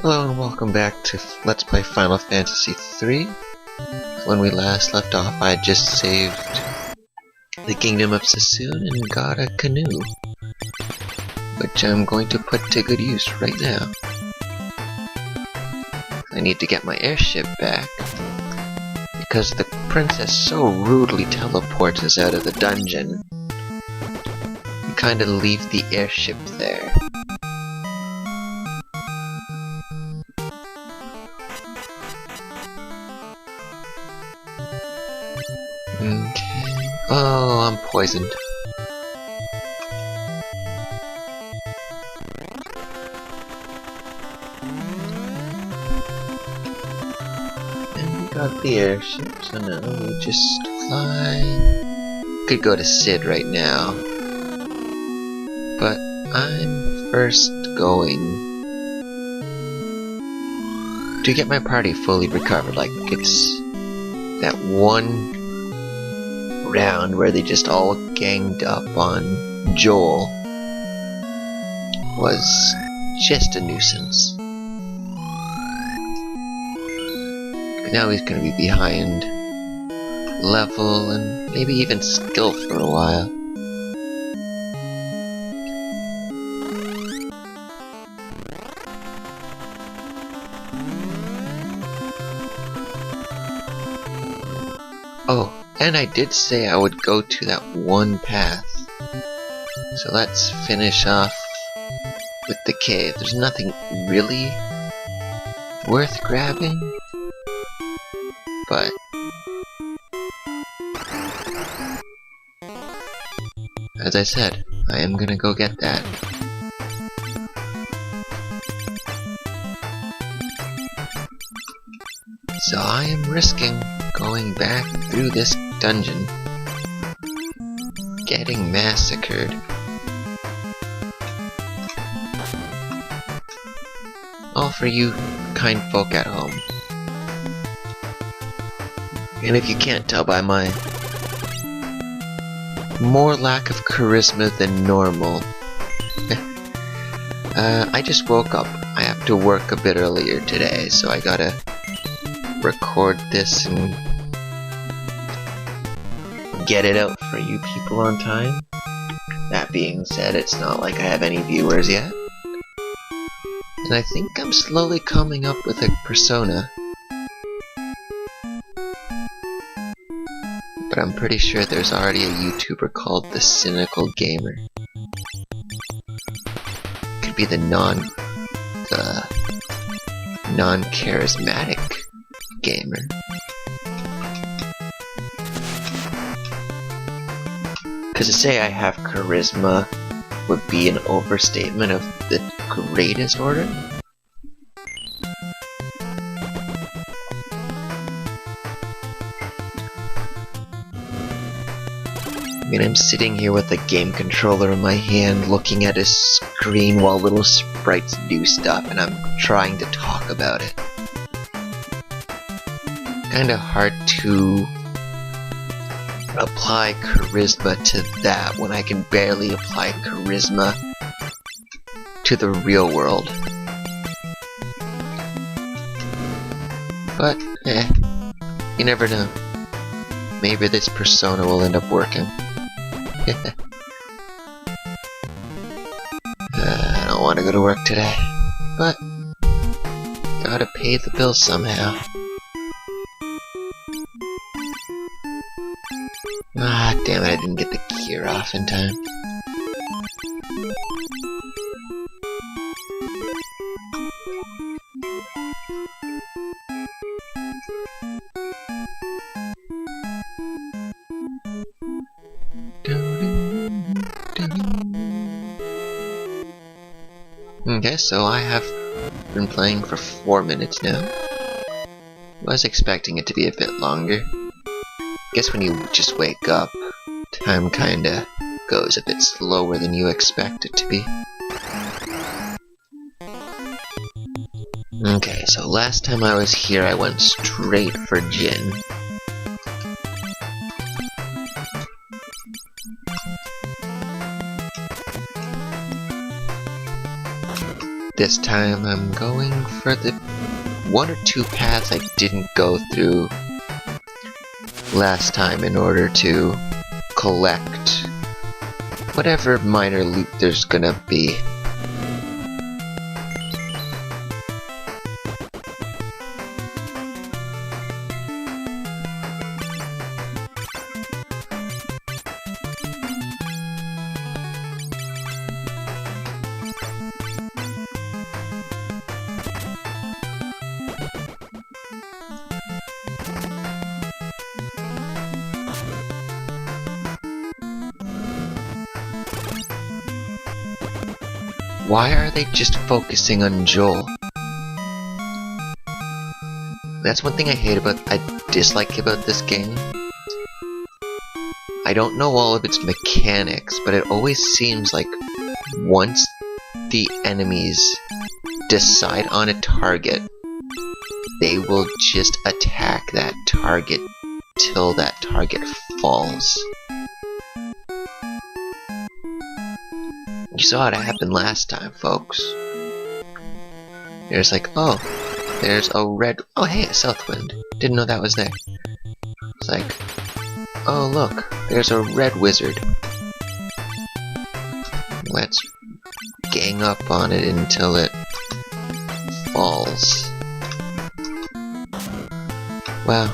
Hello and welcome back to Let's Play Final Fantasy III. When we last left off, I just saved the Kingdom of Sassoon and got a canoe, which I'm going to put to good use right now. I need to get my airship back, because the princess so rudely teleports us out of the dungeon. We kinda leave the airship there. Okay. Oh, I'm poisoned. And we got the airship, so now we just fly. Could go to Sid right now. But I'm first going to get my party fully recovered. Like, it's that one round where they just all ganged up on Joel was just a nuisance. Now he's gonna be behind level and maybe even skill for a while. Oh, and I did say I would go to that one path. So let's finish off with the cave. There's nothing really worth grabbing, but as I said, I am gonna go get that. So I am risking going back through this dungeon, getting massacred. All for you kind folk at home. And if you can't tell by my more lack of charisma than normal, I just woke up. I have to work a bit earlier today, so I gotta record this and get it out for you people on time. That being said, it's not like I have any viewers yet. And I think I'm slowly coming up with a persona. But I'm pretty sure there's already a YouTuber called The Cynical Gamer. Could be the non-charismatic gamer. Because to say I have charisma would be an overstatement of the greatest order. I mean, I'm sitting here with a game controller in my hand looking at a screen while little sprites do stuff, and I'm trying to talk about it. Kinda hard to apply charisma to that when I can barely apply charisma to the real world. But, you never know. Maybe this persona will end up working. I don't want to go to work today, but gotta pay the bills somehow. Ah, damn it, I didn't get the gear off in time. Okay, so I have been playing for 4 minutes now. Was expecting it to be a bit longer. Guess when you just wake up, time kinda goes a bit slower than you expect it to be. Okay, so last time I was here I went straight for Jin. this time I'm going for the one or two paths I didn't go through last time in order to collect whatever minor loot there's gonna be. Why are they just focusing on Joel? That's one thing I dislike about this game. I don't know all of its mechanics, but it always seems like once the enemies decide on a target, they will just attack that target till that target falls. You saw it happen last time, folks. There's like, oh, there's a red... Oh, hey, a Southwind. Didn't know that was there. It's like, oh, look, there's a red wizard. Let's gang up on it until it falls. Wow.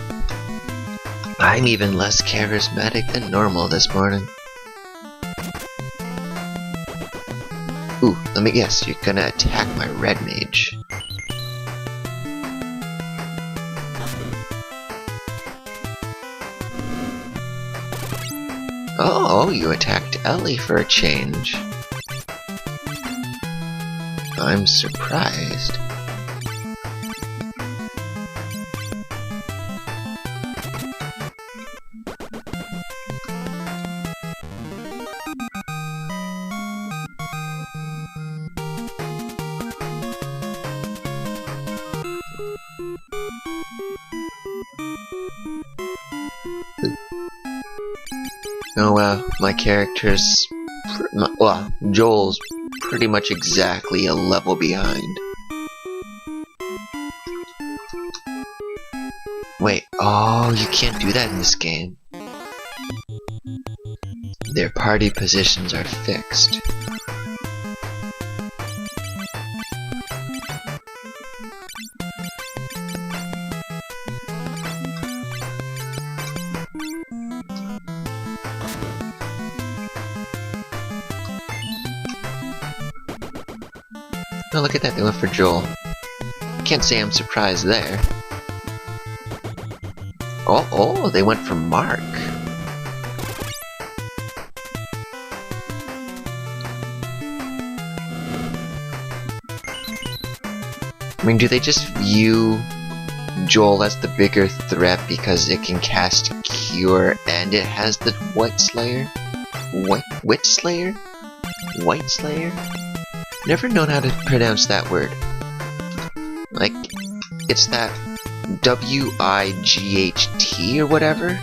I'm even less charismatic than normal this morning. Ooh, let me guess, you're gonna attack my red mage. Oh, you attacked Ellie for a change. I'm surprised. Oh wow, my character's... well, Joel's pretty much exactly a level behind. Wait, oh, you can't do that in this game. Their party positions are fixed. Oh, look at that, they went for Joel. Can't say I'm surprised there. Oh, they went for Mark. I mean, do they just view Joel as the bigger threat because it can cast Cure and it has the White Slayer? Witch Slayer? White Slayer? Never known how to pronounce that word. Like, it's that W-I-G-H-T or whatever?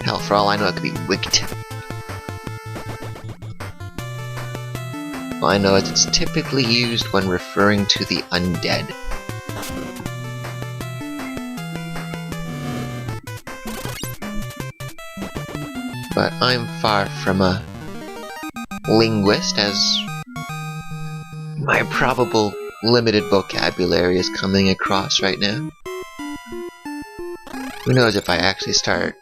Hell, for all I know, it could be Wicked. All I know is it's typically used when referring to the undead. But I'm far from a linguist, as my probable limited vocabulary is coming across right now. Who knows, if I actually start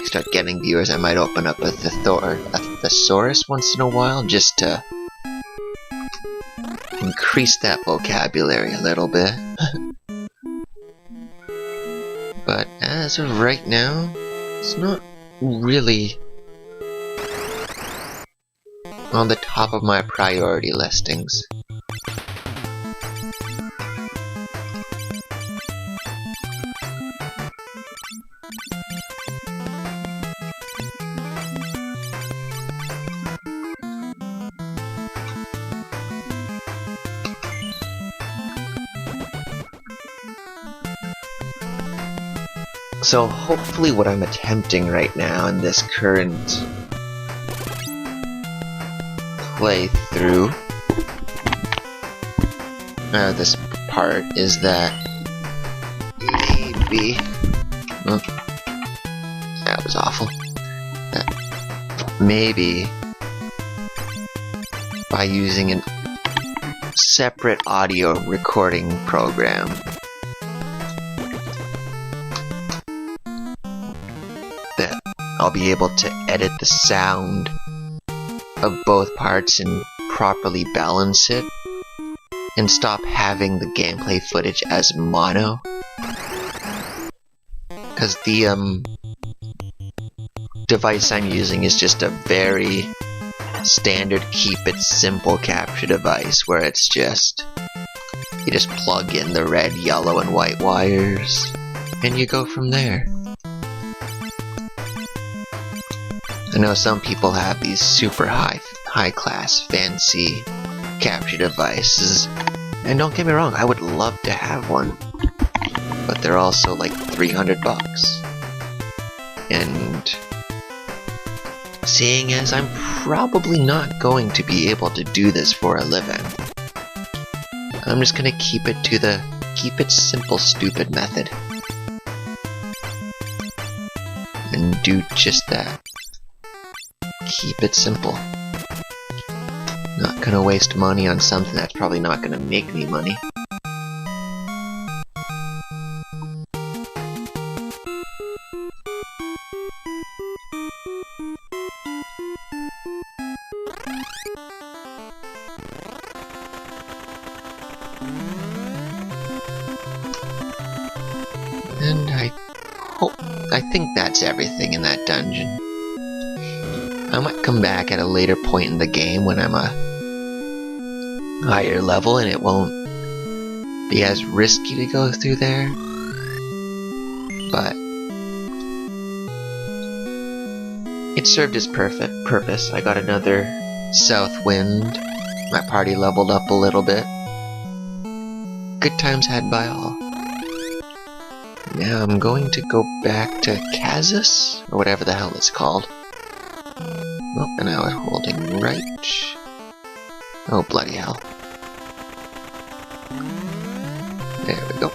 start getting viewers, I might open up a thesaurus once in a while, just to increase that vocabulary a little bit. But as of right now, it's not really on the top of my priority listings. So hopefully what I'm attempting right now in this current playthrough, this part, is that maybe... Oh, that was awful. Maybe by using a separate audio recording program that I'll be able to edit the sound of both parts and properly balance it and stop having the gameplay footage as mono, because the device I'm using is just a very standard keep it simple capture device where it's just you just plug in the red, yellow, and white wires and you go from there. I know some people have these super high class fancy capture devices, and don't get me wrong, I would love to have one, but they're also like $300. And seeing as I'm probably not going to be able to do this for a living, I'm just gonna keep it to the keep it simple stupid method and do just that. Keep it simple. Not gonna waste money on something that's probably not gonna make me money. And I think that's everything in that dungeon. I might come back at a later point in the game when I'm a higher level and it won't be as risky to go through there. But it served its purpose. I got another south wind. My party leveled up a little bit. Good times had by all. Now I'm going to go back to Kazus, or whatever the hell it's called. Oh, and I was holding right. Oh, bloody hell. There we go.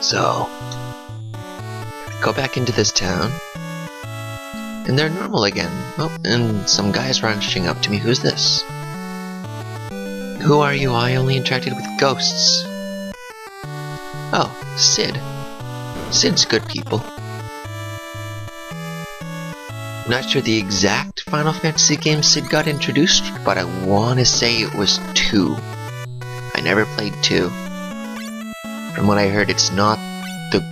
So, go back into this town. And they're normal again. Oh, and some guy's rushing up to me. Who's this? Who are you? I only interacted with ghosts. Oh, Sid. Sid's good people. I'm not sure the exact Final Fantasy game Sid got introduced, but I want to say it was 2. I never played 2. From what I heard, it's not the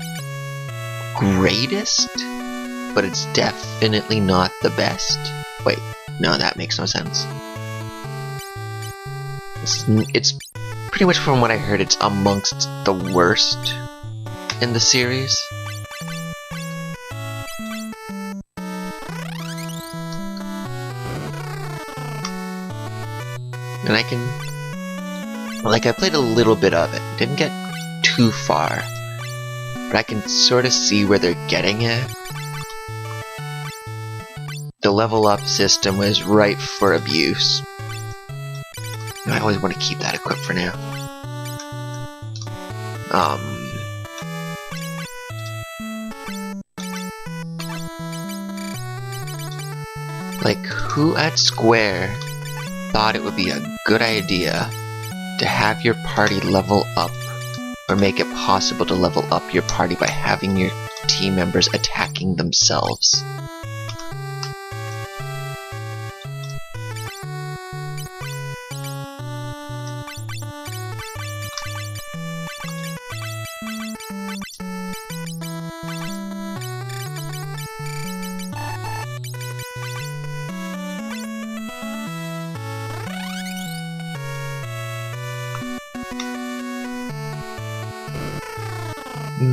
greatest, but it's definitely not the best. Wait, no, that makes no sense. It's pretty much, from what I heard, it's amongst the worst in the series. And I played a little bit of it. Didn't get too far. But I can sort of see where they're getting at. The level up system was ripe for abuse. And I always want to keep that equipped for now. Like, who at Square thought it would be a good idea to have your party level up, or make it possible to level up your party by having your team members attacking themselves?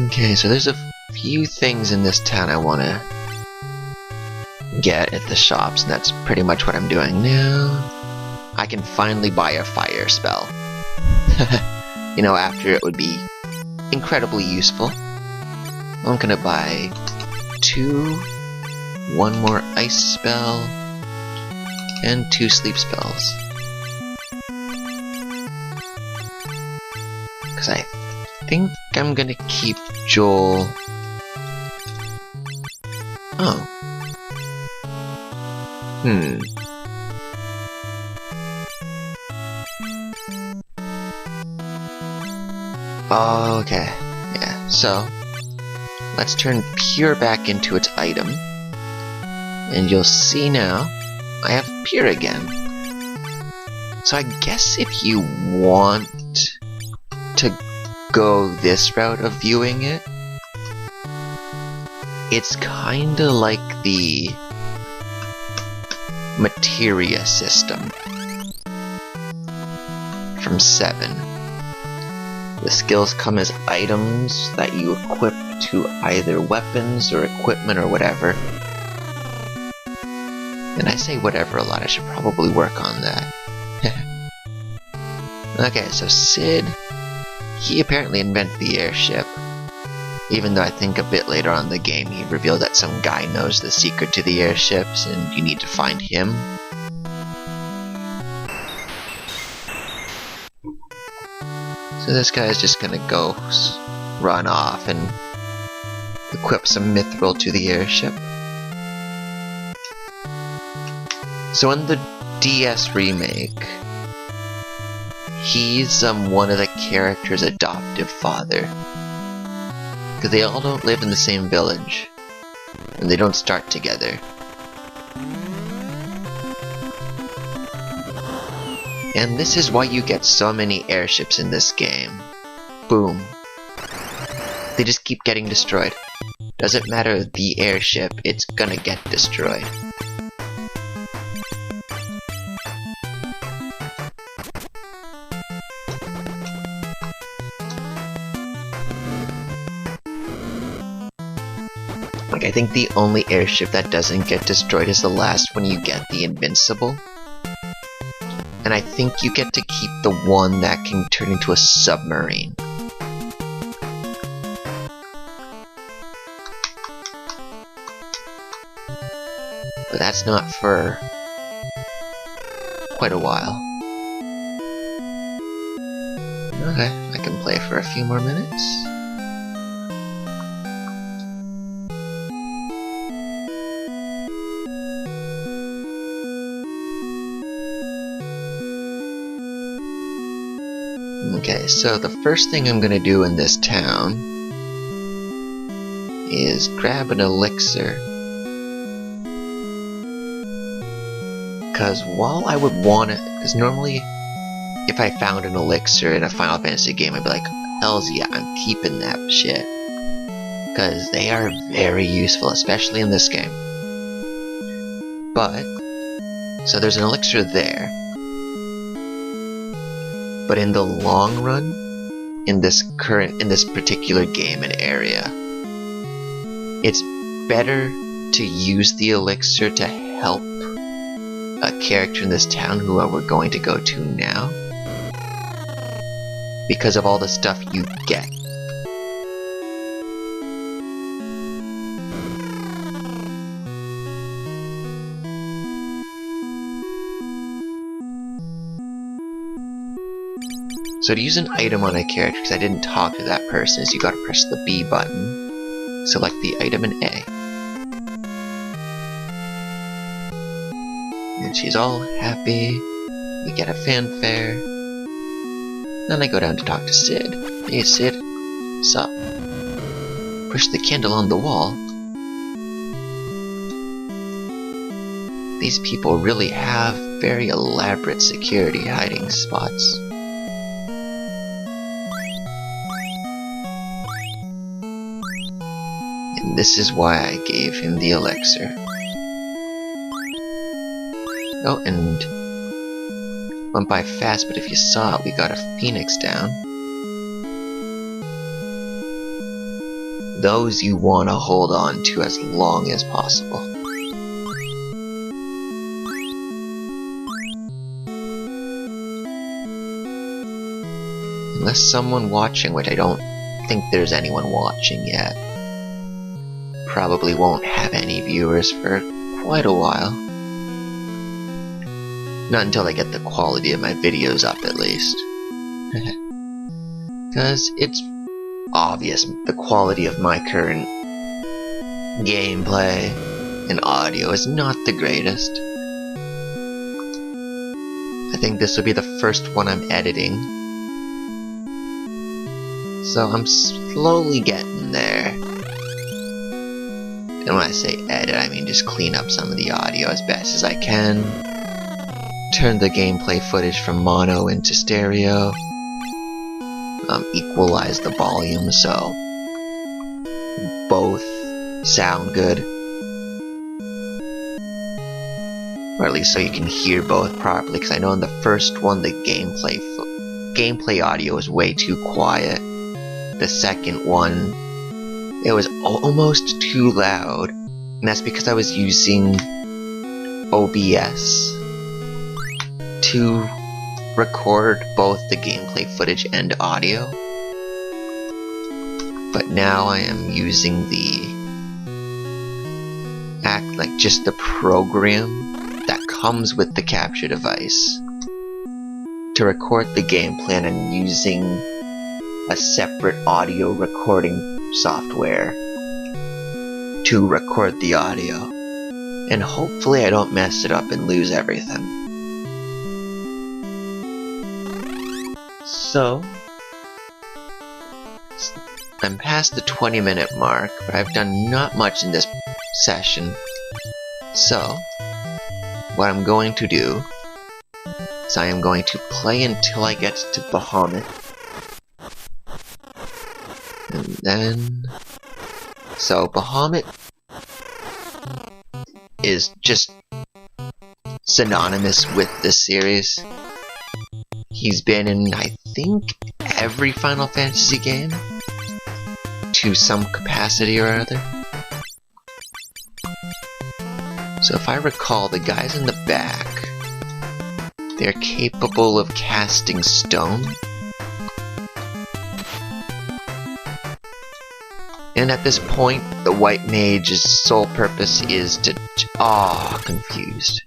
Okay, so there's a few things in this town I wanna get at the shops, and that's pretty much what I'm doing now. I can finally buy a fire spell. You know, after it would be incredibly useful. I'm gonna buy 2, 1 more ice spell, and 2 sleep spells. Because I think I'm gonna keep Joel. Oh. Oh, okay. Yeah, so let's turn Pure back into its item. And you'll see now, I have Pure again. So I guess if you want to go this route of viewing it, it's kinda like the Materia system from 7. The skills come as items that you equip to either weapons or equipment or whatever. And I say whatever a lot, I should probably work on that. Okay, so Sid, he apparently invented the airship. Even though I think a bit later on in the game he revealed that some guy knows the secret to the airships and you need to find him. So this guy is just gonna go run off and equip some mithril to the airship. So in the DS remake, he's one of the character's adoptive father. Because they all don't live in the same village, and they don't start together. And this is why you get so many airships in this game. Boom. They just keep getting destroyed. Doesn't matter the airship, it's gonna get destroyed. Like, I think the only airship that doesn't get destroyed is the last one you get, the Invincible. And I think you get to keep the one that can turn into a submarine. But that's not for quite a while. Okay, I can play for a few more minutes. Okay, so the first thing I'm gonna do in this town is grab an elixir. Because while I would want it, because normally if I found an elixir in a Final Fantasy game, I'd be like, hells yeah, I'm keeping that shit. Because they are very useful, especially in this game. But, so there's an elixir there. But in the long run, in this particular game and area, it's better to use the elixir to help a character in this town who we're going to go to now, because of all the stuff you get. So to use an item on a character, because I didn't talk to that person, is you gotta press the B button, select the item in A. And she's all happy, we get a fanfare. Then I go down to talk to Sid. Hey Sid, what's up? Push the candle on the wall. These people really have very elaborate security hiding spots. And this is why I gave him the elixir. Oh, and went by fast, but if you saw it, we got a phoenix down. Those you want to hold on to as long as possible. Unless someone watching, which I don't think there's anyone watching yet. Probably won't have any viewers for quite a while. Not until I get the quality of my videos up, at least. Because it's obvious the quality of my current gameplay and audio is not the greatest. I think this will be the first one I'm editing. So I'm slowly getting there. And when I say edit, I mean just clean up some of the audio as best as I can. Turn the gameplay footage from mono into stereo. Equalize the volume so both sound good. Or at least so you can hear both properly, because I know in the first one the gameplay audio was way too quiet. The second one, it was almost too loud, and that's because I was using OBS to record both the gameplay footage and audio. But now I am using just the program that comes with the capture device to record the gameplay, and I'm using a separate audio recording software to record the audio. And hopefully I don't mess it up and lose everything. So, I'm past the 20-minute mark, but I've done not much in this session. So, what I'm going to do is I am going to play until I get to Bahamut. And then... So, Bahamut is just synonymous with this series. He's been in, I think, every Final Fantasy game to some capacity or other. So if I recall, the guys in the back, they're capable of casting stone. And at this point, the white mage's sole purpose is to... confused.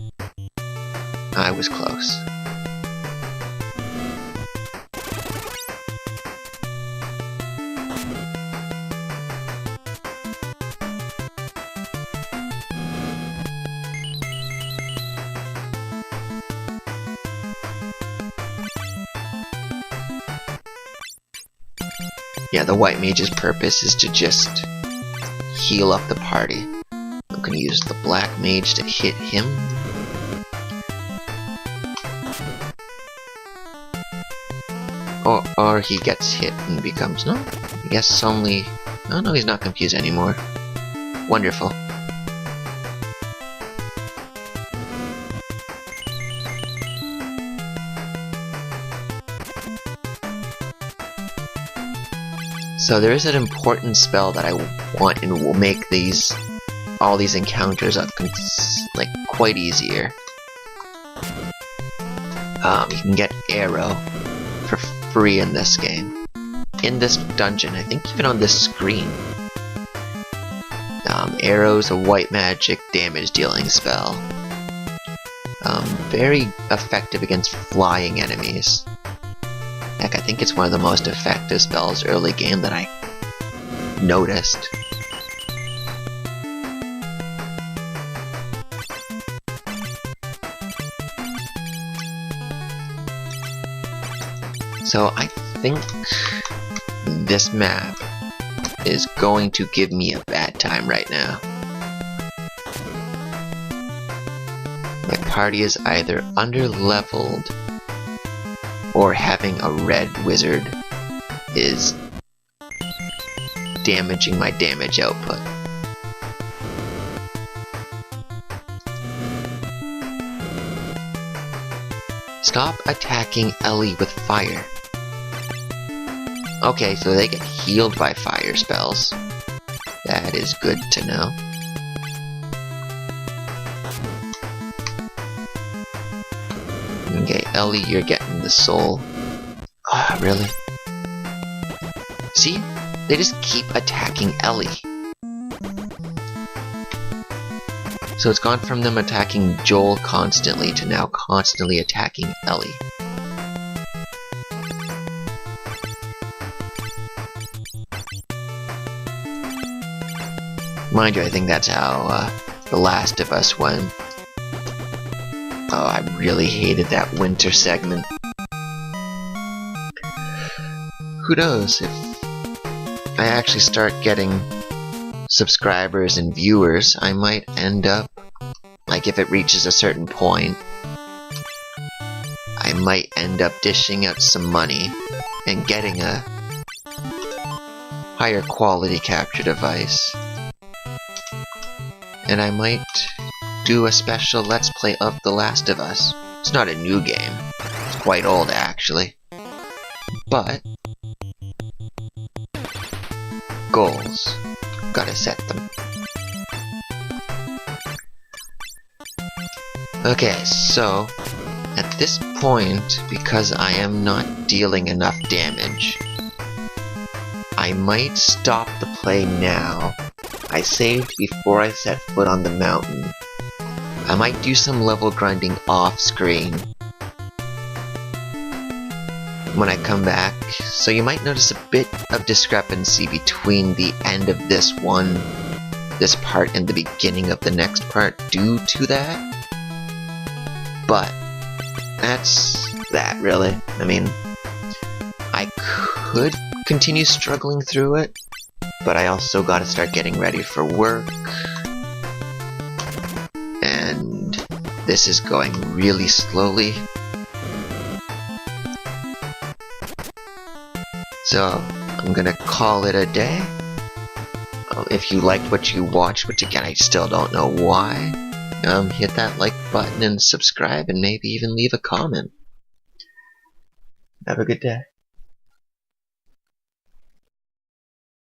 I was close. Yeah, the white mage's purpose is to just heal up the party. I'm gonna use the black mage to hit him. Or he gets hit and becomes... No, I guess only... Oh no, he's not confused anymore. Wonderful. So there is an important spell that I want and will make all these encounters quite easier. You can get Arrow for free in this game. In this dungeon, I think even on this screen. Arrow's a white magic damage dealing spell. Very effective against flying enemies. Heck, I think it's one of the most effective spells early game that I noticed. So I think this map is going to give me a bad time right now. My party is either under-leveled or having a red wizard is damaging my damage output. Stop attacking Ellie with fire. Okay, so they get healed by fire spells. That is good to know. Okay, Ellie, you're getting the soul. Ah, really? See? They just keep attacking Ellie. So it's gone from them attacking Joel constantly to now constantly attacking Ellie. Mind you, I think that's how The Last of Us went. Oh, I really hated that winter segment. Who knows, if I actually start getting subscribers and viewers, I might end up, like if it reaches a certain point, I might end up dishing out some money and getting a higher quality capture device. And I might do a special Let's Play of The Last of Us. It's not a new game. It's quite old, actually. But goals. Gotta set them. Okay, so at this point, because I am not dealing enough damage, I might stop the play now. I saved before I set foot on the mountain. I might do some level grinding off screen when I come back, so you might notice a bit of discrepancy between the end of this part and the beginning of the next part due to that. But that's that, really. I mean, I could continue struggling through it, but I also gotta start getting ready for work. And this is going really slowly. So, I'm gonna call it a day. If you liked what you watched, which again I still don't know why, hit that like button and subscribe and maybe even leave a comment. Have a good day.